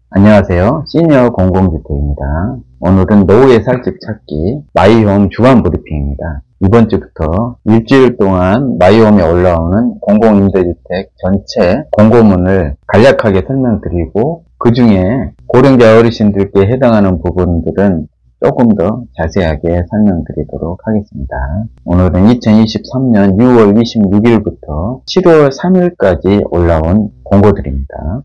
안녕하세요. 시니어 공공주택입니다. 오늘은 노후의 살집 찾기 마이홈 주간 브리핑입니다. 이번 주부터 일주일 동안 마이홈에 올라오는 공공임대주택 전체 공고문을 간략하게 설명드리고 그 중에 고령자 어르신들께 해당하는 부분들은 조금 더 자세하게 설명드리도록 하겠습니다. 오늘은 2023년 6월 26일부터 7월 3일까지 올라온 공고들입니다.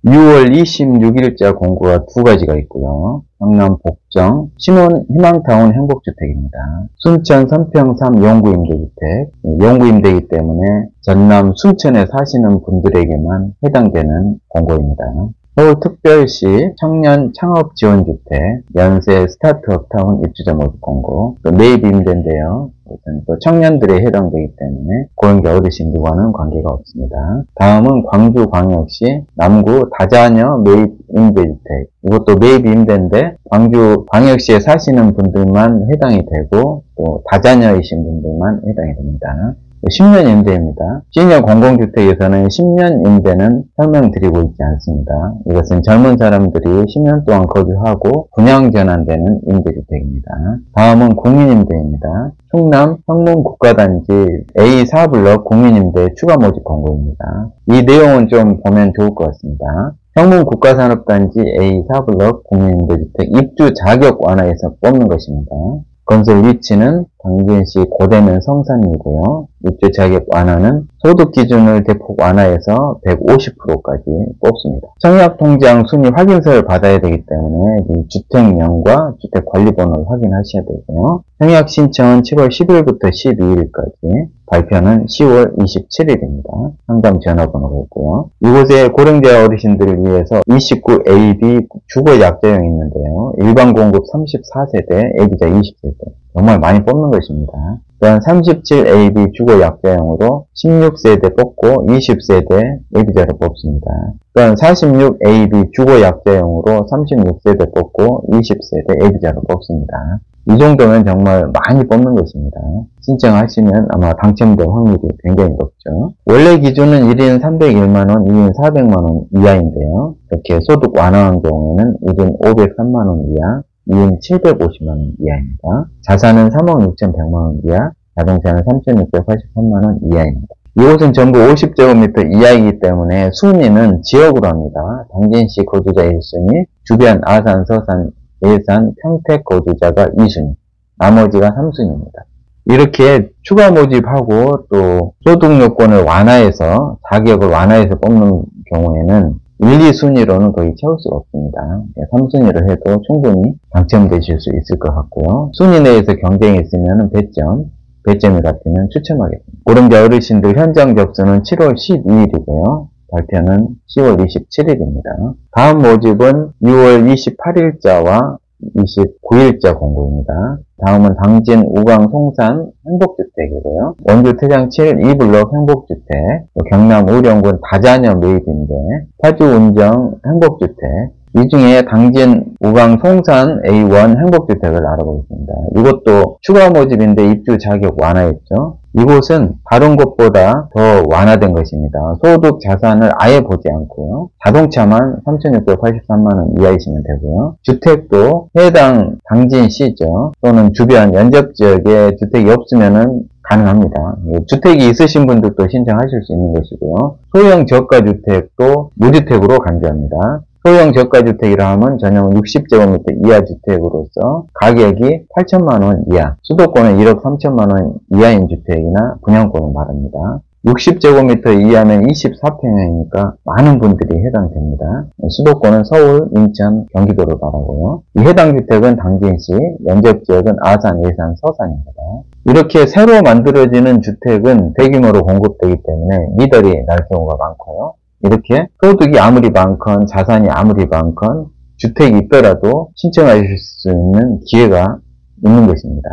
6월 26일자 공고가 두 가지가 있고요. 경남 복정 신혼 희망타운 행복주택입니다. 순천 선평 3 영구임대주택, 영구임대이기 때문에 전남 순천에 사시는 분들에게만 해당되는 공고입니다. 서울특별시 청년 창업지원주택 연세 스타트업타운 입주자 모집 공고, 매입 임대인데요. 또 청년들에 해당되기 때문에 고령자 어르신들과는 관계가 없습니다. 다음은 광주광역시 남구 다자녀 매입 임대주택, 이것도 매입 임대인데 광주광역시에 사시는 분들만 해당이 되고 또 다자녀이신 분들만 해당이 됩니다. 10년 임대입니다. 시니어 공공주택에서는 10년 임대는 설명드리고 있지 않습니다. 이것은 젊은 사람들이 10년 동안 거주하고 분양 전환되는 임대주택입니다. 다음은 국민임대입니다. 충남 성문국가단지 A4블럭 국민임대 추가 모집 공고입니다. 이 내용은 좀 보면 좋을 것 같습니다. 성문국가산업단지 A4블럭 국민임대주택 입주 자격 완화에서 뽑는 것입니다. 건설 위치는 당진시 고대면 성산이고요. 입주 자격 완화는 소득 기준을 대폭 완화해서 150%까지 뽑습니다. 청약통장 순위 확인서를 받아야 되기 때문에 주택명과 주택관리번호를 확인하셔야 되고요. 청약 신청은 7월 10일부터 12일까지, 발표는 10월 27일입니다. 상담 전화번호가 있고요. 이곳에 고령자 어르신들을 위해서 29AB 주거약자형이 있는데요. 일반 공급 34세대, 애기자 20세대. 정말 많이 뽑는 것입니다. 또한 37AB 주거약자형으로 16세대 뽑고 20세대 애기자를 뽑습니다. 또한 46AB 주거약자형으로 36세대 뽑고 20세대 애기자를 뽑습니다. 이 정도면 정말 많이 뽑는 것입니다. 신청하시면 아마 당첨될 확률이 굉장히 높죠. 원래 기준은 1인 301만원, 2인 400만원 이하인데요. 이렇게 소득 완화한 경우에는 1인 503만원 이하, 2인 750만원 이하입니다. 자산은 3억 6,100만원 이하, 자동차는 3,683만원 이하입니다. 이곳은 전부 50제곱미터 이하이기 때문에 순위는 지역으로 합니다. 당진시 거주자 1순위, 주변 아산, 서산, 예산, 평택 거주자가 2순위, 나머지가 3순위입니다. 이렇게 추가 모집하고 또 소득 요건을 완화해서, 자격을 완화해서 뽑는 경우에는 1, 2순위로는 거의 채울 수가 없습니다. 3순위로 해도 충분히 당첨되실 수 있을 것 같고요. 순위 내에서 경쟁이 있으면 배점이 같으면 추첨하겠습니다. 고령자 어르신들 현장 접수는 7월 12일이고요. 발표는 10월 27일입니다. 다음 모집은 6월 28일자와 29일자 공고입니다. 다음은 당진 우강 송산 행복주택이고요. 원주 태장 7 2블럭 행복주택, 경남 의령군 다자녀 매입인데 파주 운정 행복주택, 이 중에 당진 우강 송산 A1 행복주택을 알아보겠습니다. 이것도 추가 모집인데 입주 자격 완화했죠. 이곳은 다른 곳보다 더 완화된 것입니다. 소득 자산을 아예 보지 않고요. 자동차만 3,683만원 이하이시면 되고요. 주택도 해당 당진시죠. 또는 주변 연접지역에 주택이 없으면은 가능합니다. 주택이 있으신 분들도 신청하실 수 있는 것이고요. 소형 저가주택도 무주택으로 간주합니다. 소형 저가주택이라 하면 전용 60제곱미터 이하 주택으로서 가격이 8천만원 이하, 수도권은 1억 3천만원 이하인 주택이나 분양권을 말합니다. 60제곱미터 이하면 24평형이니까 많은 분들이 해당됩니다. 수도권은 서울, 인천, 경기도를 말하고요. 이 해당 주택은 당진시, 연접지역은 아산, 예산, 서산입니다. 이렇게 새로 만들어지는 주택은 대규모로 공급되기 때문에 미달이 날 경우가 많고요. 이렇게 소득이 아무리 많건 자산이 아무리 많건 주택이 있더라도 신청하실 수 있는 기회가 있는 것입니다.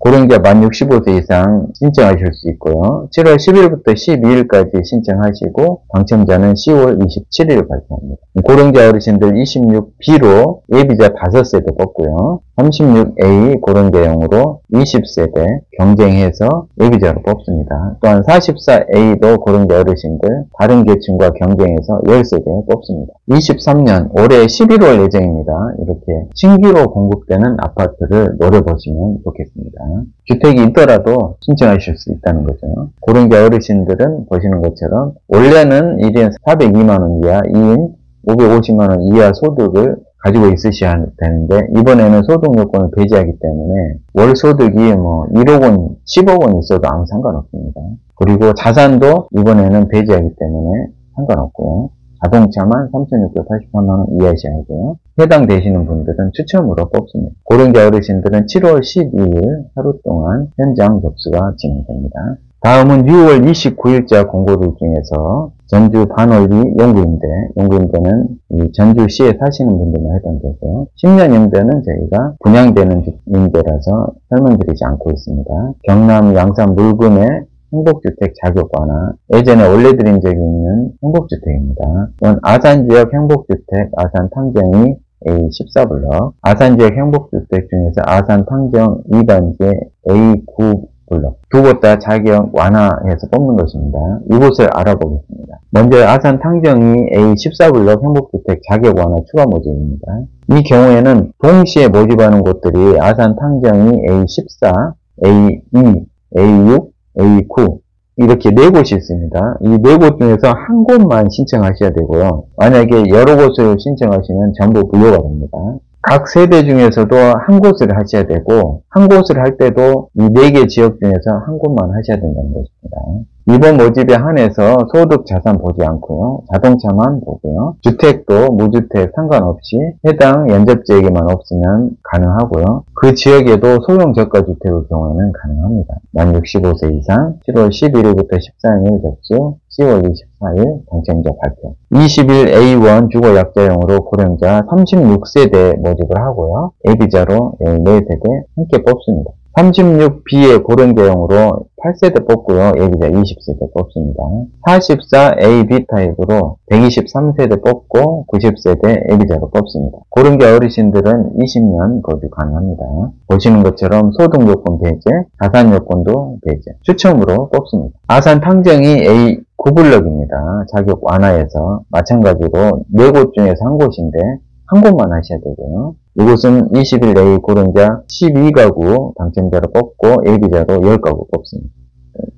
고령자 만 65세 이상 신청하실 수 있고요. 7월 10일부터 12일까지 신청하시고 당첨자는 10월 27일 발표합니다. 고령자 어르신들 26B로 예비자 5세대 뽑고요. 36A 고령자용으로 20세대 경쟁해서 예비자로 뽑습니다. 또한 44A도 고령자 어르신들 다른 계층과 경쟁해서 10세대 뽑습니다. 23년 올해 11월 예정입니다. 이렇게 신규로 공급되는 아파트를 노려보시면 좋겠습니다. 주택이 있더라도 신청하실 수 있다는 거죠. 고령자 어르신들은 보시는 것처럼 원래는 1인 402만원 이하, 2인 550만원 이하 소득을 가지고 있으셔야 되는데 이번에는 소득 요건을 배제하기 때문에 월 소득이 1억 원, 10억 원 있어도 아무 상관없습니다. 그리고 자산도 이번에는 배제하기 때문에 상관없고요. 자동차만 3,683만원 이하셔야 하고요. 해당되시는 분들은 추첨으로 뽑습니다. 고령자 어르신들은 7월 12일 하루 동안 현장 접수가 진행됩니다. 다음은 6월 29일자 공고들 중에서 전주 반월리 용구임대는 이 전주시에 사시는 분들만 해당되고요. 10년 임대는 저희가 분양되는 임대라서 설명드리지 않고 있습니다. 경남 양산 물금의 행복주택 자격 완화, 예전에 올려드린 적이 있는 행복주택입니다. 이건 아산지역 행복주택 아산 탕정이 A14블럭, 아산지역 행복주택 중에서 아산 탕정 2단지 A9블럭 두 곳 다 자격 완화해서 뽑는 것입니다. 이곳을 알아보겠습니다. 먼저 아산 탕정이 A14블럭 행복주택 자격 완화 추가 모집입니다. 이 경우에는 동시에 모집하는 곳들이 아산 탕정이 A14, A2, A6, A9 이렇게 4곳이 있습니다. 이 4곳 중에서 한 곳만 신청하셔야 되고요. 만약에 여러 곳을 신청하시면 전부 무효가 됩니다. 각 세대 중에서도 한 곳을 하셔야 되고 한 곳을 할 때도 이 4개 지역 중에서 한 곳만 하셔야 된다는 것입니다. 이번 모집에 한해서 소득 자산 보지 않고요. 자동차만 보고요. 주택도 무주택 상관없이 해당 연접지역에만 없으면 가능하고요. 그 지역에도 소형 저가 주택의 경우에는 가능합니다. 만 65세 이상 7월 11일부터 13일 접수 10월 24일 당첨자 발표. 20일 A1 주거약자용으로 고령자 36세대 모집을 하고요. 예비자로 4세대 함께 뽑습니다. 36B의 고령자용으로 8세대 뽑고요. 예비자 20세대 뽑습니다. 44AB 타입으로 123세대 뽑고 90세대 예비자로 뽑습니다. 고령자 어르신들은 20년 거주 가능합니다. 보시는 것처럼 소득 요건 배제, 자산 요건도 배제, 추첨으로 뽑습니다. 아산 탕정이 A9블럭입니다. 자격 완화해서 마찬가지로 4곳 중에서 한 곳인데 한 곳만 하셔야 되고요. 이곳은 20일 내에 고령자 12가구 당첨자로 뽑고 예비자로 10가구 뽑습니다.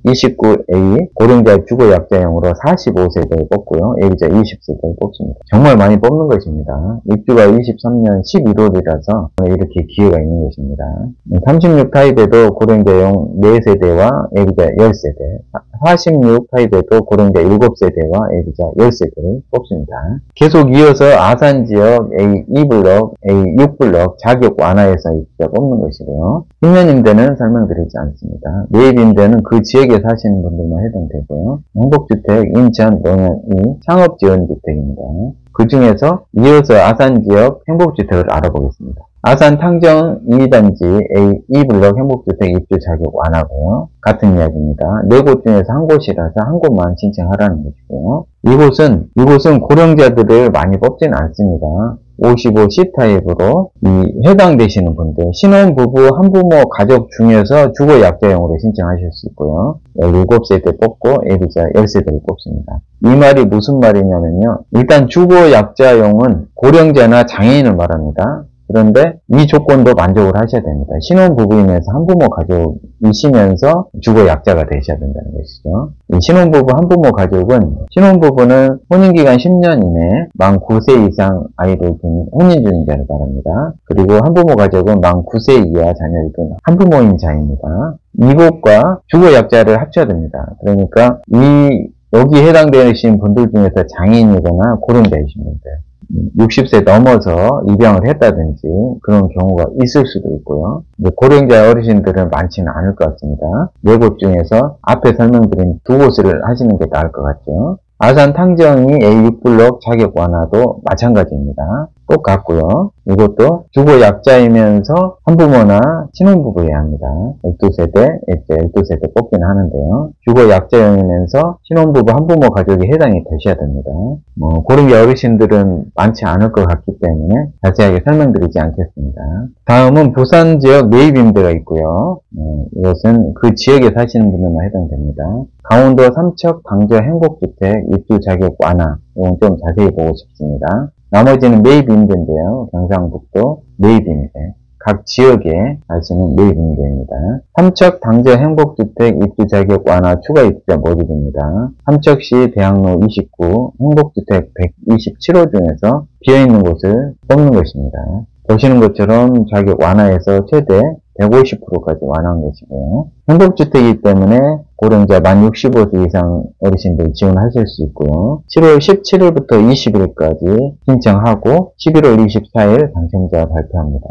29A 고령자 주거약자용으로 45세대를 뽑고요. 예비자 20세대를 뽑습니다. 정말 많이 뽑는 것입니다. 입주가 23년 11월이라서 이렇게 기회가 있는 것입니다. 36 타입에도 고령자용 4세대와 예비자 10세대, 46 타입에도 고령자 7세대와 예비자 10세대를 뽑습니다. 계속 이어서 아산지역 A2블럭, A6블럭 자격 완화해서 입주자 뽑는 것이고요. 10년 임대는 설명드리지 않습니다. 매입 임대는 그 지역에 사시는 분들만 해당되고요. 행복주택 인천 농양이 창업지원주택입니다. 그 중에서 이어서 아산지역 행복주택을 알아보겠습니다. 아산 탕정 2단지 A2블럭 행복주택 입주 자격 완화고요. 같은 이야기입니다. 4곳 중에서 한 곳이라서 한 곳만 신청하라는 것이고요. 이곳은 고령자들을 많이 뽑지는 않습니다. 55C 타입으로 해당되시는 분들, 신혼부부, 한부모 가족 중에서 주거약자용으로 신청하실 수 있고요. 17세대 뽑고 예비자 10세대를 뽑습니다. 이 말이 무슨 말이냐면요. 일단 주거약자용은 고령자나 장애인을 말합니다. 그런데 이 조건도 만족을 하셔야 됩니다. 신혼부부이면서 한부모 가족이시면서 주거약자가 되셔야 된다는 것이죠. 이 신혼부부 한부모 가족은 신혼부부는 혼인기간 10년 이내 만 9세 이상 아이를 둔 혼인중인자를 말합니다. 그리고 한부모 가족은 만 9세 이하 자녀를 둔 한부모인 자입니다. 이곳과 주거약자를 합쳐야 됩니다. 그러니까 여기 해당되신 분들 중에서 장애인이거나 고령자이신 분들 60세 넘어서 입양을 했다든지 그런 경우가 있을 수도 있고요. 고령자 어르신들은 많지는 않을 것 같습니다. 4곳 중에서 앞에 설명드린 2곳을 하시는 게 나을 것 같죠. 아산 탕정이 A6블럭 자격 완화도 마찬가지입니다. 똑같고요. 이것도 주거 약자이면서 한부모나 신혼부부여야 합니다. 12세대, 12세대 뽑기는 하는데요. 주거 약자이면서 신혼부부 한부모 가족이 해당이 되셔야 됩니다. 고령자 어르신들은 많지 않을 것 같기 때문에 자세하게 설명드리지 않겠습니다. 다음은 부산 지역 매입 임대가 있고요. 이것은 그 지역에 사시는 분들만 해당됩니다. 강원도 삼척 강저 행복주택 입주 자격 완화, 이건 좀 자세히 보고 싶습니다. 나머지는 매입 임대인데요. 경상북도 매입 임대. 각 지역에 사시는 매입 임대입니다. 삼척 당저 행복주택 입주 자격 완화 추가 입주자 모집입니다. 삼척시 대학로 29 행복주택 127호 중에서 비어있는 곳을 뽑는 것입니다. 보시는 것처럼 자격 완화해서 최대 150%까지 완화한 것이고요. 행복주택이기 때문에 고령자 만 65세 이상 어르신들 지원하실 수 있고요. 7월 17일부터 20일까지 신청하고 11월 24일 당첨자 발표합니다.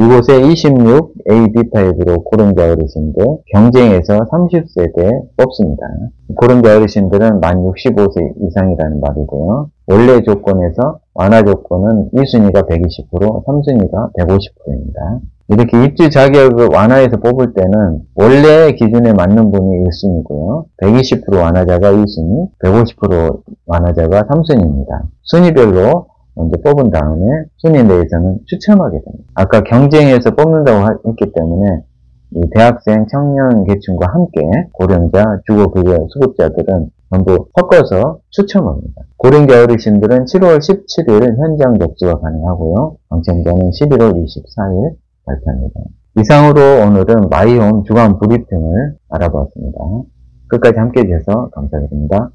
이곳에 26 AB 타입으로 고령자 어르신들 경쟁해서 30세대 뽑습니다. 고령자 어르신들은 만 65세 이상이라는 말이고요. 원래 조건에서 완화 조건은 2순위가 120%, 3순위가 150%입니다. 이렇게 입주 자격을 완화해서 뽑을 때는 원래 기준에 맞는 분이 1순위고요. 120% 완화자가 2순위, 150% 완화자가 3순위입니다. 순위별로 먼저 뽑은 다음에 순위 내에서는 추첨하게 됩니다. 아까 경쟁해서 뽑는다고 했기 때문에 이 대학생, 청년 계층과 함께 고령자, 주거급여 수급자들은 전부 섞어서 추첨합니다. 고령자 어르신들은 7월 17일 현장 접수가 가능하고요. 당첨자는 11월 24일 발표합니다. 이상으로 오늘은 마이홈 주간 브리핑을 알아보았습니다. 끝까지 함께 해주셔서 감사드립니다.